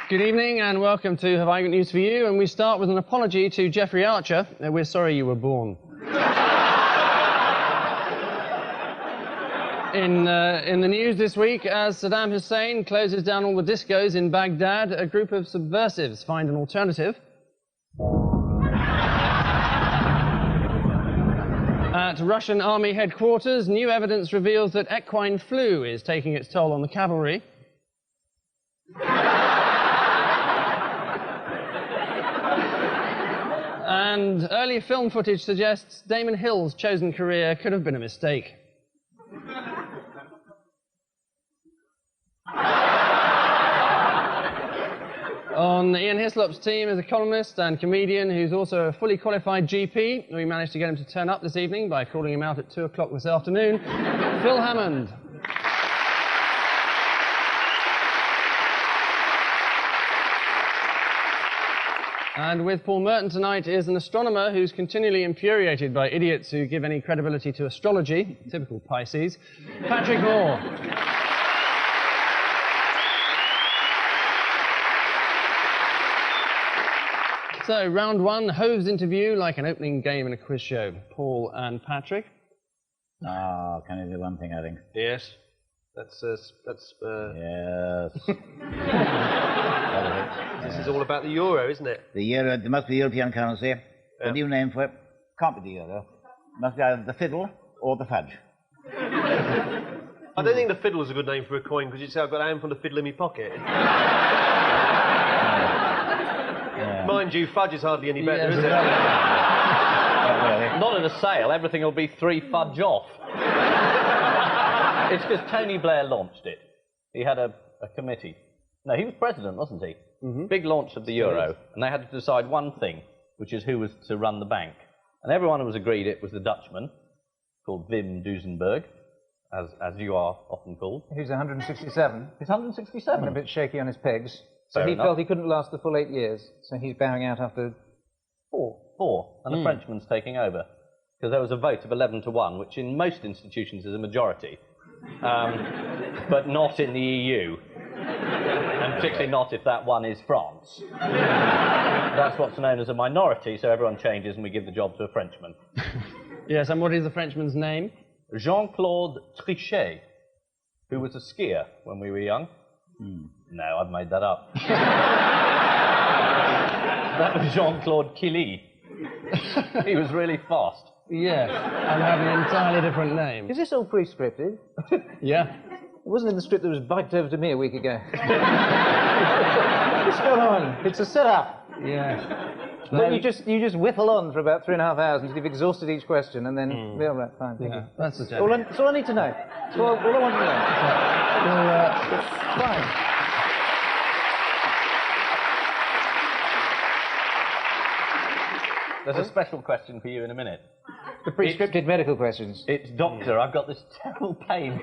Good evening and welcome to Have I Got News For You, and we start with an apology to Jeffrey Archer. We're sorry you were born. In the news this week, as Saddam Hussein closes down all the discos in Baghdad, a group of subversives find an alternative. At Russian army headquarters, new evidence reveals that equine flu is taking its toll on the cavalry. And early film footage suggests Damon Hill's chosen career could have been a mistake. On Ian Hislop's team is a columnist and comedian who's also a fully qualified GP. We managed to get him to turn up this evening by calling him out at 2 o'clock this afternoon. Phil Hammond. And with Paul Merton tonight is an astronomer who's continually infuriated by idiots who give any credibility to astrology, typical Pisces, Patrick Moore. So, round one, Hove's interview like an opening game in a quiz show. Paul and Patrick. Ah, can you do one thing, I think? Yes. Yes. This is all about the euro, isn't it? The euro, there must be European currency. Yeah. A new name for it. Can't be the euro. Must be either the fiddle or the fudge. I don't think the fiddle is a good name for a coin, because you'd say I've got a handful of fiddle in my pocket. Mind you, fudge is hardly any better, is it? Not at a sale, everything will be 3 fudge off. It's because Tony Blair launched it. He had a committee. No, he was president, wasn't he? Mm-hmm. Big launch of the euro, and they had to decide one thing, which is who was to run the bank. And everyone was agreed it was the Dutchman, called Wim Duesenberg, as you are often called. He's 167. He's 167. And a bit shaky on his pegs. So Fair he enough. felt he couldn't last the full 8 years, so he's bowing out after 4. 4, and the Frenchman's taking over. Because there was a vote of 11 to 1, which in most institutions is a majority, but not in the EU. And particularly not if that one is France. That's what's known as a minority, so everyone changes and we give the job to a Frenchman. Yes, and what is the Frenchman's name? Jean-Claude Trichet, who was a skier when we were young. No, I've made that up. That was Jean-Claude Killy. He was really fast. Yes, and had an entirely different name. Is this all pre-scripted? Yeah. It wasn't in the script that was biked over to me a week ago. What's going on? It's a setup. Yes. But you just whittle on for about 3.5 hours until you've exhausted each question, and then yeah, right, fine, thank you. That's the All joke. that's all I need to know. That's all I want to know. Fine. There's a special question for you in a minute. The pre-scripted medical questions. It's doctor, I've got this terrible pain.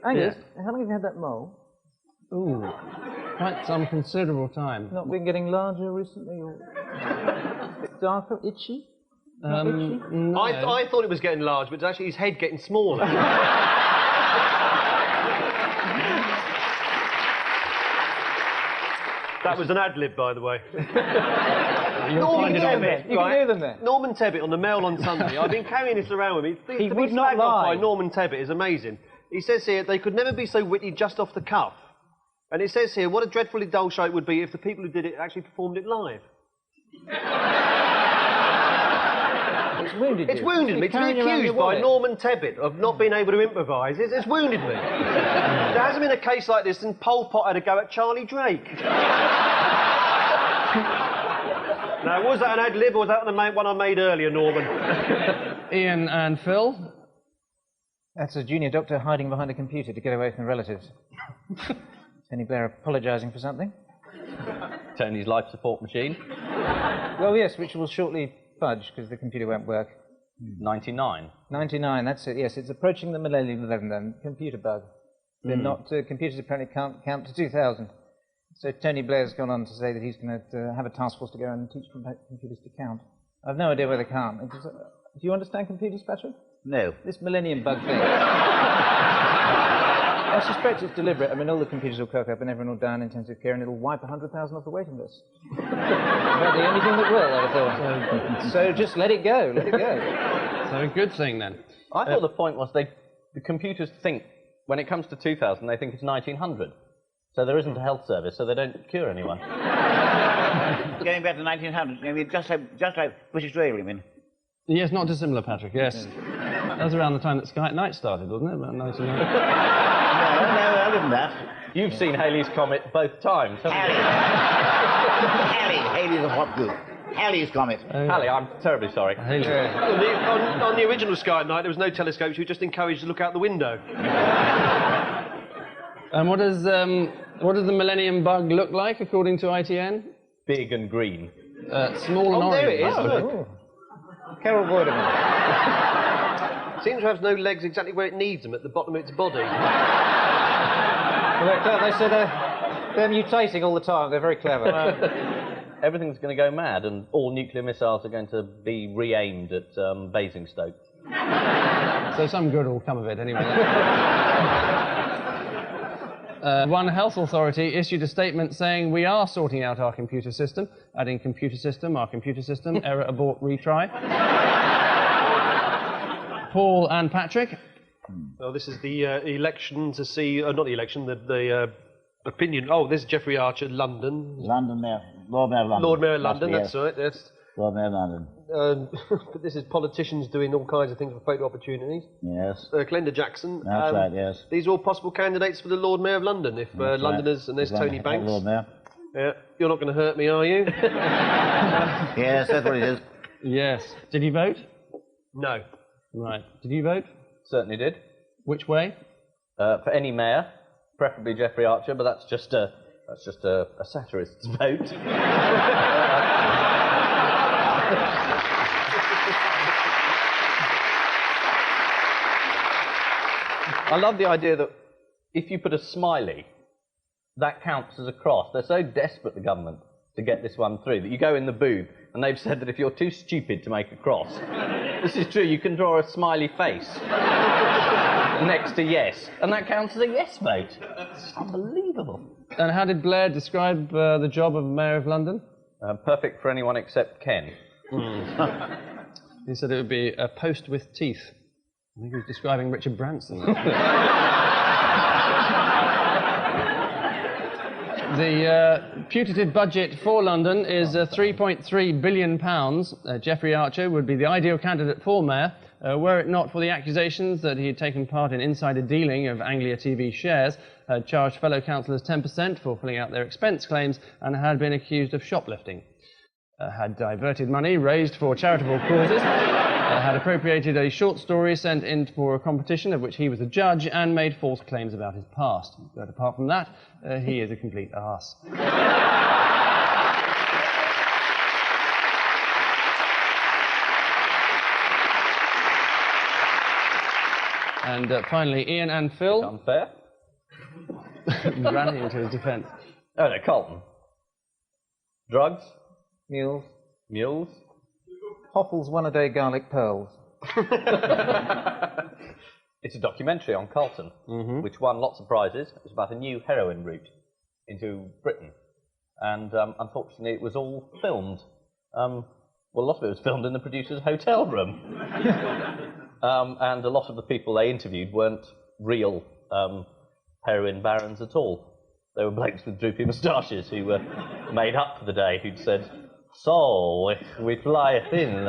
Angus, how long have you had that mole? Ooh, quite some considerable time. Not been getting larger recently, or a bit darker, itchy? Not itchy? No. I thought it was getting large, but it's actually his head getting smaller. That was an ad-lib, by the way. Norman Tebbit, You can hear them there. Norman Tebbit on the Mail on Sunday. I've been carrying this around with me. He To would be not slagged off lie. by Norman Tebbit is amazing. He says here, they could never be so witty just off the cuff. And it says here, what a dreadfully dull show it would be if the people who did it actually performed it live. It's wounded you. It's wounded me. To be Carrying around accused your by wallet. Norman Tebbit of not being able to improvise, it's wounded me. There hasn't been a case like this since Pol Pot had a go at Charlie Drake. Now, was that an ad-lib or was that the one I made earlier, Norman? Ian and Phil. That's a junior doctor hiding behind a computer to get away from relatives. Tony Blair apologising for something. Tony's life support machine. Well, yes, which will shortly fudge because the computer won't work. 99. 99, that's it, yes. It's approaching the millennium then. Computer bug. They're not, computers apparently can't count to 2000. So Tony Blair's gone on to say that he's going to have a task force to go around and teach computers to count. I've no idea where they can't. Do you understand computers, Patrick? No. This millennium bug thing. Now, suspect it's deliberate. I mean, all the computers will cock up and everyone will die in intensive care and it'll wipe 100,000 off the waiting list. About the only thing that will, I thought. So just let it go, let it go. So a good thing then. I thought the point was the computers think, when it comes to 2000, they think it's 1900. So there isn't a health service, so they don't cure anyone. Going back to 1900, I mean, just like British Rail, you mean? Yes, not dissimilar, Patrick, yes. That was around the time that Sky at Night started, wasn't it? About 1900. No, other than that. You've seen Halley's Comet both times, haven't you? Halley's a hot goo. Halley's Comet. Halley, I'm terribly sorry. On the original Sky at Night, there was no telescopes. You were just encouraged to look out the window. And what does the Millennium Bug look like, according to ITN? Big and green. Small and orange. There it is. Oh. Carol Boyderman. Seems to have no legs exactly where it needs them, at the bottom of its body. Well, they're clever. They say they're mutating all the time. They're very clever. Everything's going to go mad, and all nuclear missiles are going to be re-aimed at Basingstoke. So some good will come of it anyway. One health authority issued a statement saying, "We are sorting out our computer system," adding computer system, our computer system, error, abort, retry. Paul and Patrick. Oh, this is the election to see... not the election, the opinion... Oh, this is Jeffrey Archer, London. London Mayor. Lord Mayor of London. Lord Mayor of London, Yes. that's right, yes. Lord Mayor of London. But this is politicians doing all kinds of things for photo opportunities. Yes. Glenda Jackson. That's right, yes. These are all possible candidates for the Lord Mayor of London, if Londoners... And there's Tony Banks. Lord Mayor. Yeah. You're not going to hurt me, are you? Yes, that's what it is. Yes. Did you vote? No. Right. Did you vote? Certainly did. Which way? For any mayor, preferably Jeffrey Archer, but that's just a satirist's vote. I love the idea that if you put a smiley, that counts as a cross. They're so desperate, the government, to get this one through, that you go in the booth and they've said that if you're too stupid to make a cross, this is true, you can draw a smiley face next to yes, and that counts as a yes vote. It's unbelievable. And how did Blair describe the job of Mayor of London? Perfect for anyone except Ken. He said it would be a post with teeth. I think he was describing Richard Branson. The putative budget for London is £3.3 billion. Jeffrey Archer would be the ideal candidate for mayor, were it not for the accusations that he had taken part in insider dealing of Anglia TV shares, had charged fellow councillors 10% for filling out their expense claims, and had been accused of shoplifting. Had diverted money raised for charitable causes, had appropriated a short story sent in for a competition of which he was a judge, and made false claims about his past. But apart from that, he is a complete arse. And finally, Ian and Phil. Unfair. Running into his defence. Oh no, Colton. Drugs? Mules. Mules? Hoffle's one-a-day garlic pearls. It's a documentary on Carlton, which won lots of prizes. It was about a new heroin route into Britain. And unfortunately, it was all filmed. Well, a lot of it was filmed in the producer's hotel room. And a lot of the people they interviewed weren't real heroin barons at all. They were blokes with droopy moustaches who were made up for the day, who'd said, "So, we fly thin."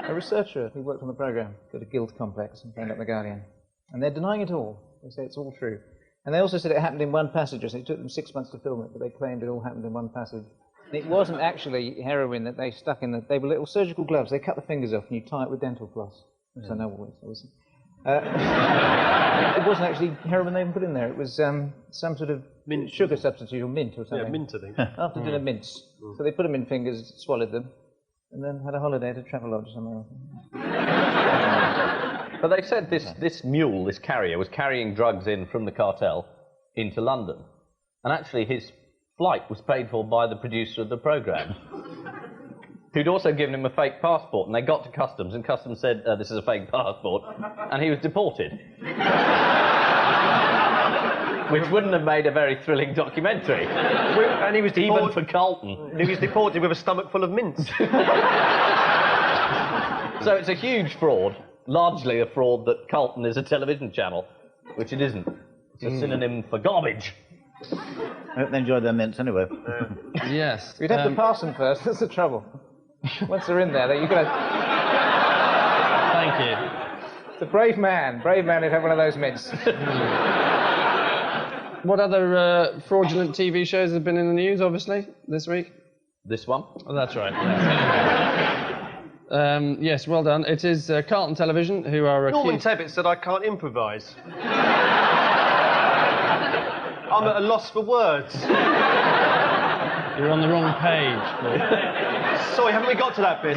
A researcher who worked on the programme got a guilt complex and phoned up the Guardian. And they're denying it all. They say it's all true. And they also said it happened in one passage. So it took them 6 months to film it, but they claimed it all happened in one passage. And it wasn't actually heroin that they stuck in. They were little surgical gloves. They cut the fingers off and you tie it with dental floss. Which I know always. It wasn't actually heroin they even put in there. It was some sort of sugar substitute or mint or something. Yeah, mint, I think. After dinner mints. So they put them in fingers, swallowed them, and then had a holiday to Travelodge somewhere else. But they said this mule, this carrier, was carrying drugs in from the cartel into London. And actually his flight was paid for by the producer of the programme. who'd also given him a fake passport, and they got to customs, and customs said, this is a fake passport, and he was deported. Which wouldn't have made a very thrilling documentary. And he was Even deported, for Carlton. he was deported with a stomach full of mints. So it's a huge fraud, largely a fraud that Carlton is a television channel, which it isn't. It's a synonym for garbage. I hope they enjoyed their mints anyway. Yes. We'd have to pass them first, that's the trouble. Once they're in there, you've got to... Thank you. It's a brave man who'd have one of those mints. What other fraudulent TV shows have been in the news, obviously, this week? This one? Oh, that's right. Yes, well done. It is Carlton Television who are Norman accused... Tebbit said I can't improvise. I'm at a loss for words. You're on the wrong page, Paul. Sorry, haven't we got to that bit?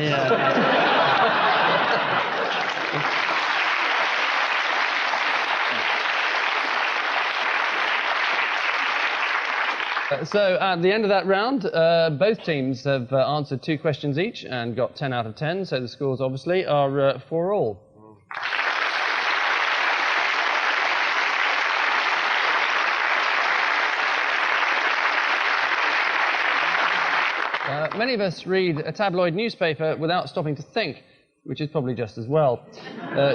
So, at the end of that round, both teams have answered 2 questions each and got 10 out of 10, so the scores, obviously, are 4-all. Many of us read a tabloid newspaper without stopping to think, which is probably just as well.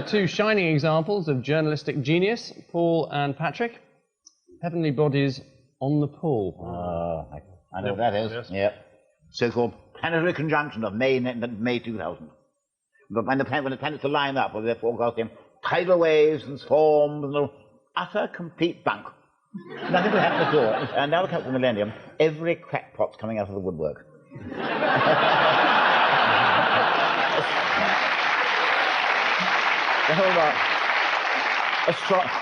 2 shining examples of journalistic genius, Paul and Patrick. Heavenly Bodies on the Pull. I know what that is. Yes. Yep. So-called planetary conjunction of May 2000. But when the planets are lined up, they're forecasting tidal waves and storms and utter complete bunk. Nothing will happen at all. And now it comes to the millennium, every crackpot's coming out of the woodwork. The whole lot.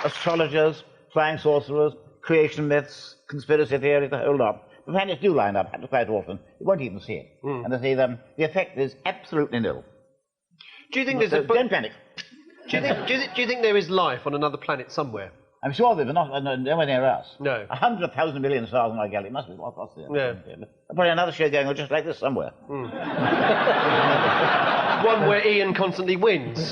Astrologers, flying sorcerers, creation myths, conspiracy theories, the whole lot. The planets do line up, happens quite often. You won't even see it. And they say the effect is absolutely nil. Do you think there's Don't panic. do you think there is life on another planet somewhere? I'm sure there's nowhere near us. No. 100,000 million stars in our galaxy. Must be what's there? Yeah. Probably another show going on just like this somewhere. One where Ian constantly wins.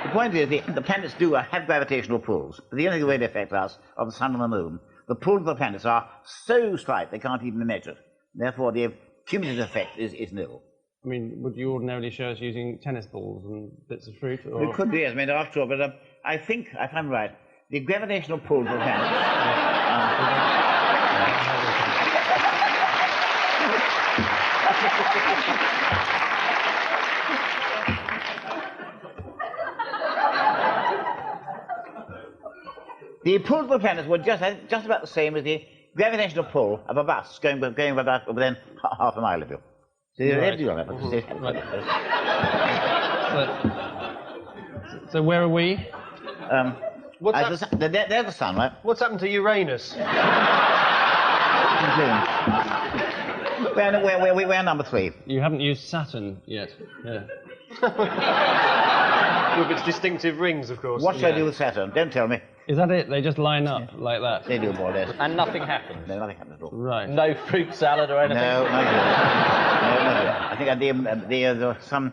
The point is, the planets do have gravitational pulls, but the only way they affect us are the sun and the moon. The pulls of the planets are so slight they can't even be measured. Therefore, the cumulative effect is nil. I mean, would you ordinarily show us using tennis balls and bits of fruit? Or... It could be, yes, I mean, after all, but I think, if I'm right, the gravitational pulls of the planets... The pull of the planets were just about the same as the gravitational pull of a bus going about within half a mile of you. So So where are we? There's the sun, right? What's happened to Uranus? We're number 3. You haven't used Saturn yet. Yeah. With its distinctive rings, of course. What should I do with Saturn? Don't tell me. Is that it? They just line up like that? They do more or less. And nothing happens. No, nothing happens at all. Right. No fruit salad or anything? No, no. I think some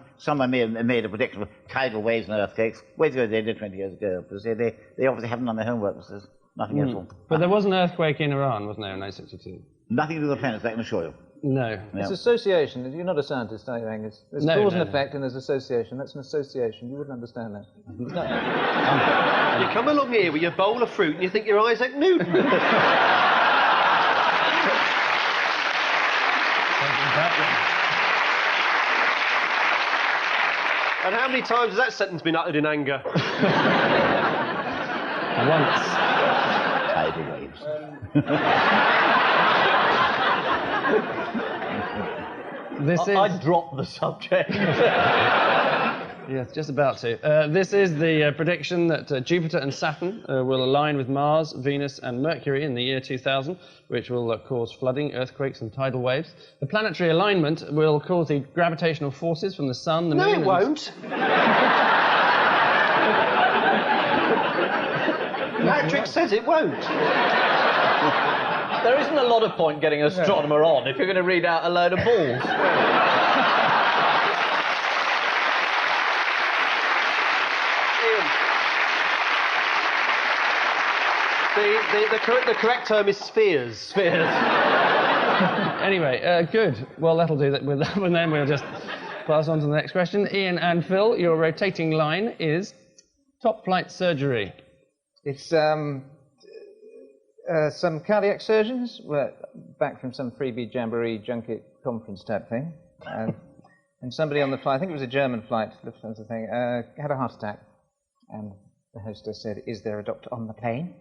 made a prediction of tidal waves and earthquakes. Way ago they did 20 years ago. But they obviously haven't done their homework. There's nothing else. But there was an earthquake in Iran, wasn't there, in 1962? Nothing to do with the planets, I can assure you. No. It's association. You're not a scientist, are you, Angus? There's cause and effect and there's association. That's an association. You wouldn't understand that. You come along here with your bowl of fruit and you think you're Isaac Newton. And how many times has that sentence been uttered in anger? Once. Tidal waves. I'd drop the subject. Yes, just about to. This is the prediction that Jupiter and Saturn will align with Mars, Venus and Mercury in the year 2000, which will cause flooding, earthquakes and tidal waves. The planetary alignment will cause the gravitational forces from the Sun, the Moon... No, it won't. Patrick says it won't. There isn't a lot of point getting an astronomer on if you're going to read out a load of balls. The correct term is spheres. Spheres. Anyway, good. Well, that'll do that with that one then. We'll just pass on to the next question. Ian and Phil, your rotating line is top flight surgery. It's some cardiac surgeons were back from some freebie jamboree junket conference type thing. And somebody on the flight, I think it was a German flight, Lufthansa thing, had a heart attack. And the hostess said, "Is there a doctor on the plane?"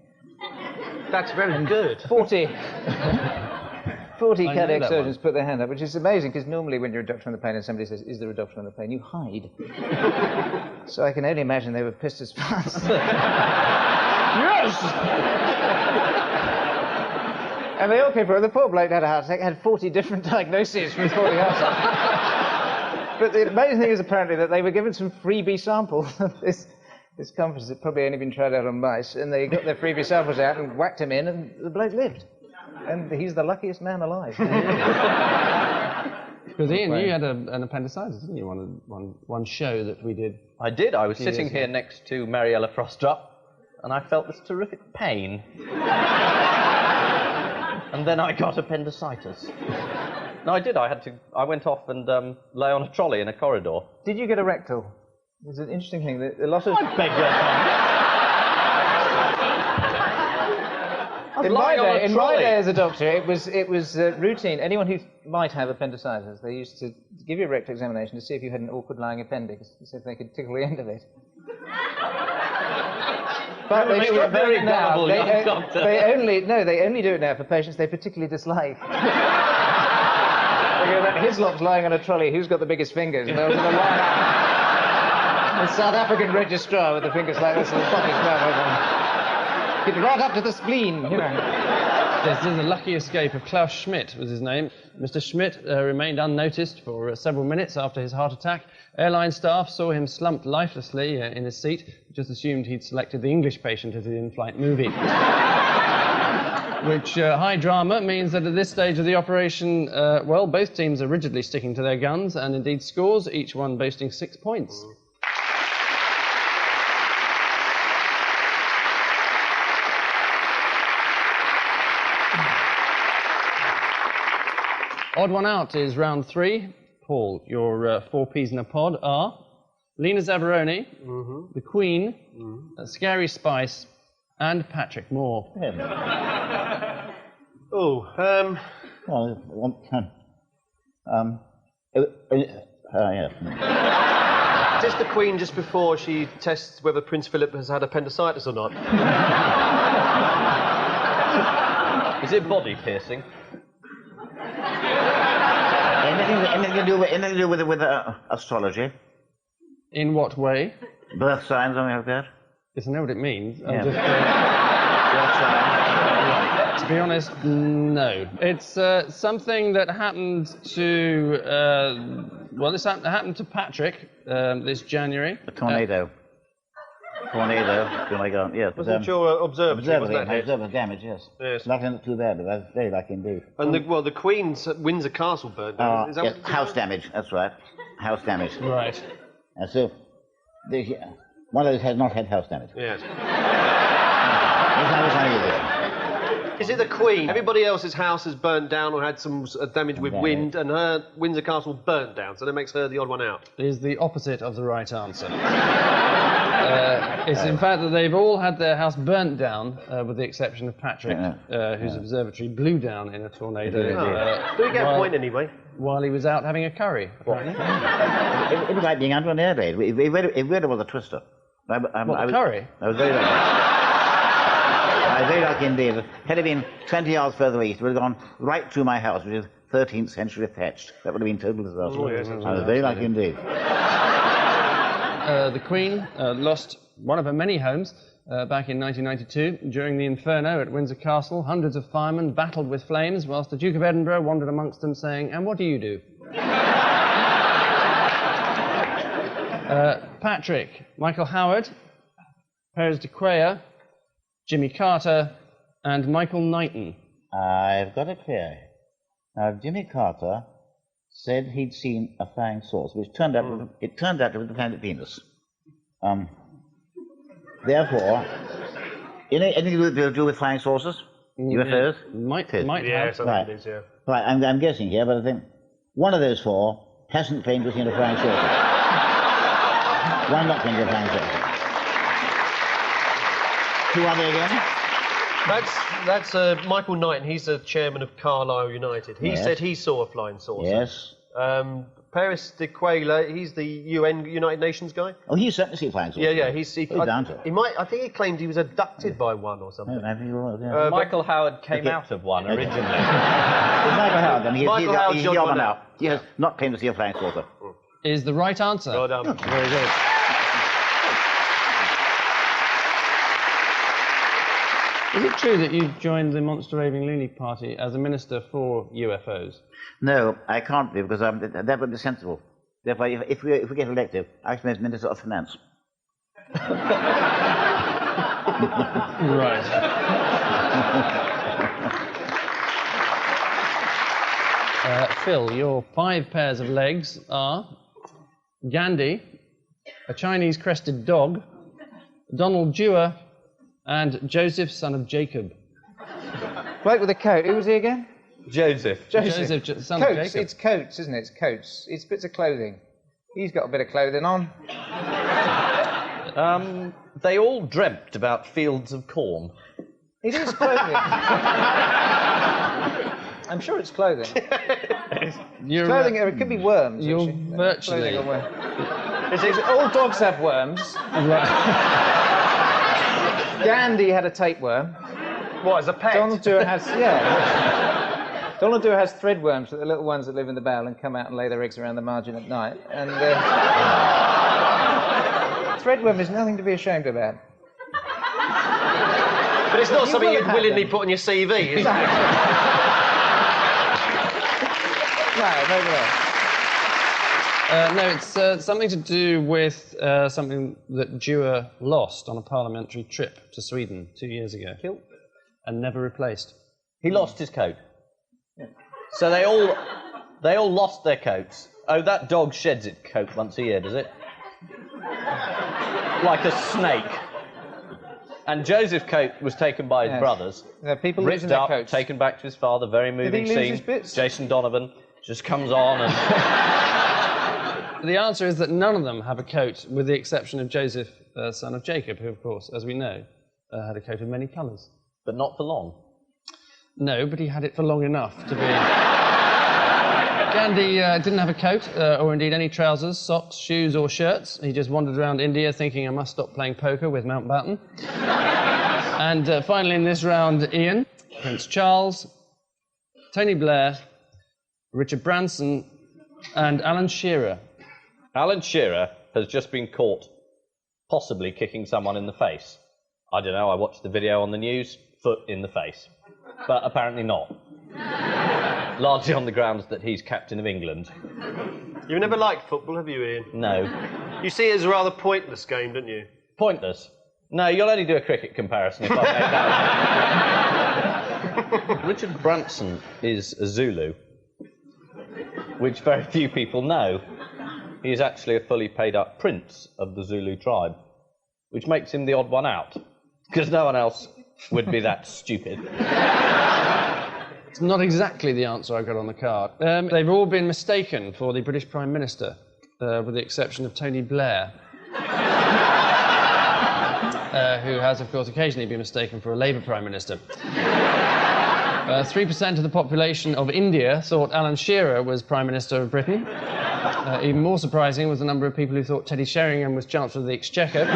That's very good. 40 cardiac that surgeons put their hand up, which is amazing, because normally when you're a doctor on the plane and somebody says, "Is there a doctor on the plane?" you hide. So I can only imagine they were pissed as fast. Yes! And they all came forward. The poor bloke had a heart attack, had 40 different diagnoses from 40 heart attacks. But the amazing thing is apparently that they were given some freebie samples of this conference had probably only been tried out on mice, and they got their freebie samples out and whacked him in, and the bloke lived. And he's the luckiest man alive. Because Ian, you had an appendicitis, didn't you? One show that we did. I did. I was sitting here next to Mariella Frostrup, and I felt this terrific pain. And then I got appendicitis. No, I did. I went off and lay on a trolley in a corridor. Did you get a rectal? There's an interesting thing that a lot of... I beg your pardon. In my day as a doctor, it was routine. Anyone who might have appendicitis, they used to give you a rectal examination to see if you had an awkward lying appendix, to see if they could tickle the end of it. But they do it very now. gullible young doctor. They only do it now for patients they particularly dislike. They go, "That Hislop's lying on a trolley. Who's got the biggest fingers?" And they'll sort of line up. The South African registrar with the fingers like this, and the bodies down. Get right up to the spleen, you know. This is the lucky escape of Klaus Schmidt, was his name. Mr. Schmidt remained unnoticed for several minutes after his heart attack. Airline staff saw him slumped lifelessly in his seat, just assumed he'd selected the English patient as his in-flight movie. Which, high drama, means that at this stage of the operation, well, both teams are rigidly sticking to their guns, and indeed scores, each one boasting 6 points. Odd one out is round 3. Paul, your 4 peas in a pod are Lena Zabaroni, the Queen, Scary Spice, and Patrick Moore. Is this the Queen just before she tests whether Prince Philip has had appendicitis or not? Is it body piercing? Anything to do with astrology? In what way? Birth signs, something like that? Yes, I know what it means. Yeah. Birth signs. To be honest, no. It's something that happened to... this happened to Patrick this January. A tornado. Oh my God, yes. Wasn't your observatory, wasn't that Observer damage, yes. Yes. Lucky not too bad, but that's very lucky indeed. And the Queen's Windsor Castle burned down. Is that yes, what house damage, that's right. House damage. Right. And so, one of those has not had house damage. Yes. That's unusual. Is it the Queen? Everybody else's house has burnt down or had some damage with wind, and her Windsor Castle burnt down, so that makes her the odd one out. Is the opposite of the right answer. It's in fact that they've all had their house burnt down, with the exception of Patrick, whose observatory blew down in a tornado. Do we get a point anyway? While he was out having a curry. It was like being under an air raid. It really was a twister. Curry? I was very lucky. I was very lucky indeed. Had it been 20 yards further east, it would have gone right through my house, which is 13th century thatched. That would have been total disaster. Oh, yes, I was very lucky indeed. The Queen lost one of her many homes back in 1992 during the inferno at Windsor Castle. Hundreds of firemen battled with flames whilst the Duke of Edinburgh wandered amongst them saying, "And what do you do?" Patrick, Michael Howard, Perez de Cuellar, Jimmy Carter, and Michael Knighton. I've got it here. Now, Jimmy Carter said he'd seen a flying saucer, which turned out it turned out to be the planet Venus. Therefore, anything to do with flying saucers? UFOs? Might Yeah, have. something Right. it is, yeah. Right, I'm guessing here, but I think one of those four hasn't claimed to have seen a flying saucer. One not claimed to have flying saucer. Who are they again? That's Michael Knight, and he's the chairman of Carlisle United. He Yes. said he saw a flying saucer. Yes. Paris de Cuellar, he's the UN United Nations guy. Oh, he's certainly seen flying saucers. Yeah, he might. I think he claimed he was abducted by one or something. I think he was, yeah. Michael Howard came Okay. out of one originally. It's Michael Howard, then. Michael Howard's He's the the odd odd one one out. out. He has not claimed to see a flying saucer. Is the right answer. Well done. Very good. Is it true that you joined the Monster Raving Loony Party as a minister for UFOs? No, I can't be, because that would be sensible. Therefore, if we get elected, I should be Minister of Finance. Right. Phil, your 5 pairs of legs are Gandhi, a Chinese crested dog, Donald Dewar, and Joseph, son of Jacob. Bloke with a coat. Who was he again? Joseph. Joseph, son of Coats. Jacob. It's coats, isn't it? It's coats. It's bits of clothing. He's got a bit of clothing on. They all dreamt about fields of corn. It is clothing. I'm sure it's clothing. You're, Clothing, or it could be worms. you're actually. virtually- Clothing or worms. All dogs have worms. Right. Gandhi had a tapeworm. What, as a pet? Donald Dewar has, yeah. Donald Dewar has threadworms, the little ones that live in the barrel and come out and lay their eggs around the margin at night. And threadworm is nothing to be ashamed about. But it's not You something will you'd have willingly them. put on your CV, is it? No. No, it's something to do with something that Dewar lost on a parliamentary trip to Sweden 2 years ago. Killed. And never replaced. He lost his coat. So they all lost their coats. Oh, that dog sheds its coat once a year, does it? Like a snake. And Joseph's coat was taken by his Yes. brothers, People ripped losing their up, coats. taken back to his father. Very moving lose scene. his bits? Jason Donovan just comes on and The answer is that none of them have a coat, with the exception of Joseph, son of Jacob, who, of course, as we know, had a coat of many colours. but not for long. No, but he had it for long enough to be... Gandhi didn't have a coat, or indeed any trousers, socks, shoes or shirts. He just wandered around India thinking, I must stop playing poker with Mountbatten. And finally in this round, Ian, Prince Charles, Tony Blair, Richard Branson and Alan Shearer. Alan Shearer has just been caught possibly kicking someone in the face. I don't know, I watched the video on the news, foot in the face. But apparently not. Largely on the grounds that he's captain of England. You've never liked football, have you, Ian? No. You see it as a rather pointless game, don't you? Pointless. No, you'll only do a cricket comparison if I make that. Richard Branson is a Zulu, which very few people know. He is actually a fully paid up prince of the Zulu tribe, which makes him the odd one out, because no one else would be that stupid. It's not exactly the answer I got on the card. They've all been mistaken for the British Prime Minister, with the exception of Tony Blair, who has, of course, occasionally been mistaken for a Labour Prime Minister. 3% of the population of India thought Alan Shearer was Prime Minister of Britain. Even more surprising was the number of people who thought Teddy Sheringham was Chancellor of the Exchequer.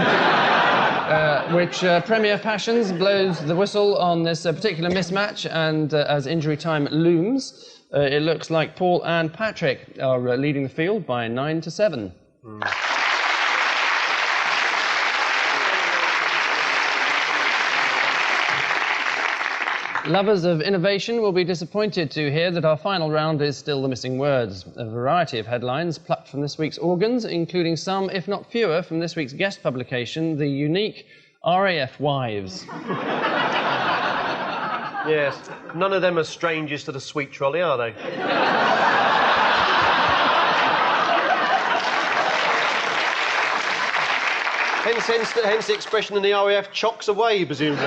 Which Premier Passions blows the whistle on this particular mismatch, and as injury time looms, it looks like Paul and Patrick are leading the field by 9-7. Lovers of innovation will be disappointed to hear that our final round is still the missing words. A variety of headlines plucked from this week's organs, including some, if not fewer, from this week's guest publication, the unique RAF Wives. Yes. None of them are strangers to the sweet trolley, are they? Hence the expression in the RAF, chocks away, presumably.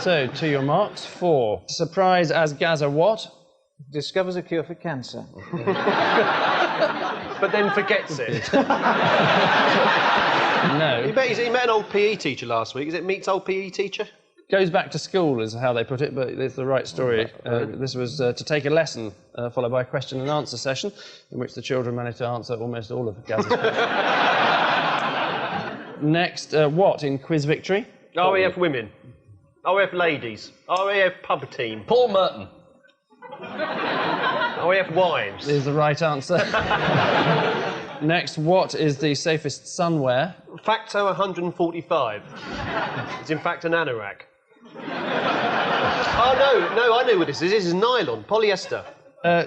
So, to your marks. 4. Surprise as Gaza what? Discovers a cure for cancer. But then forgets it. No. He met an old PE teacher last week. Is it meets old PE teacher? Goes back to school is how they put it, but it's the right story. This was to take a lesson, followed by a question and answer session, in which the children managed to answer almost all of Gaza's questions. Next, what in Quiz Victory? RAF women. RAF ladies. RAF pub team. Paul Merton. RAF wives. Is the right answer. Next, what is the safest sunwear? Facto 145. It's in fact an anorak. Oh, no, I know what this is. This is nylon, polyester.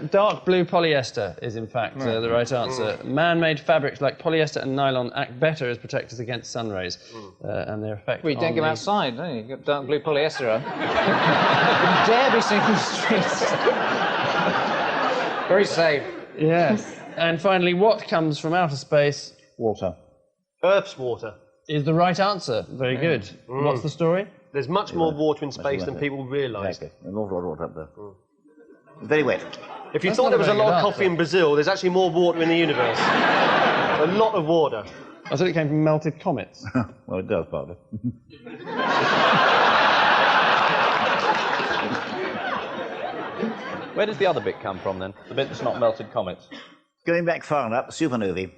Dark blue polyester is in fact the right answer. Man-made fabrics like polyester and nylon act better as protectors against sun rays and their effect. Well, you don't go outside, don't you? You've got dark blue polyester on. You dare be seen in the streets. Very safe. Yes. And finally, what comes from outer space? Water. Earth's water. Is the right answer. Very good. What's the story? There's much more water in space than people realise. Exactly. There's an awful lot of water up there. Very wet. If you That's thought not there was a a very lot of good coffee answer. in Brazil, there's actually more water in the universe. A lot of water. I said it came from melted comets. Well, it does, partly. Where does the other bit come from, then? The bit that's not melted comets? Going back far enough, supernovae.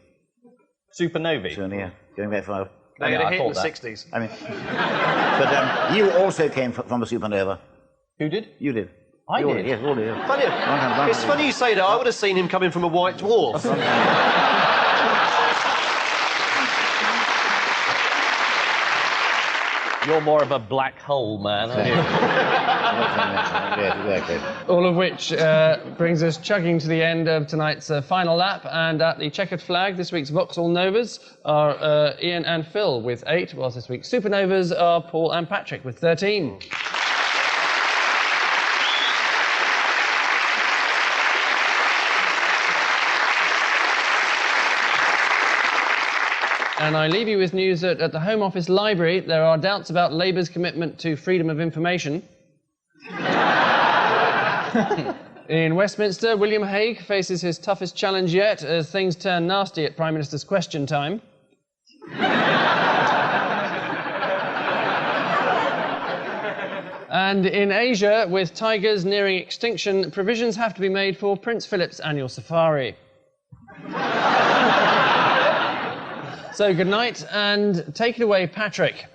Supernovae? So, yeah, going back far enough. They Yeah, had I a hit in the thought that. 60s. I mean, but you also came from a supernova. Who did? You did. I You all did? Yes, all did. Yeah. Funny, it's funny you say that. I would have seen him coming from a white dwarf. You're more of a black hole man, aren't you? Yes, exactly. All of which brings us chugging to the end of tonight's final lap. And at the checkered flag, this week's Vauxhall Novas are Ian and Phil with 8, whilst this week's Supernovas are Paul and Patrick with 13. And I leave you with news that at the Home Office Library, there are doubts about Labour's commitment to freedom of information. In Westminster, William Hague faces his toughest challenge yet as things turn nasty at Prime Minister's question time. And in Asia, with tigers nearing extinction, provisions have to be made for Prince Philip's annual safari. So good night, and take it away, Patrick.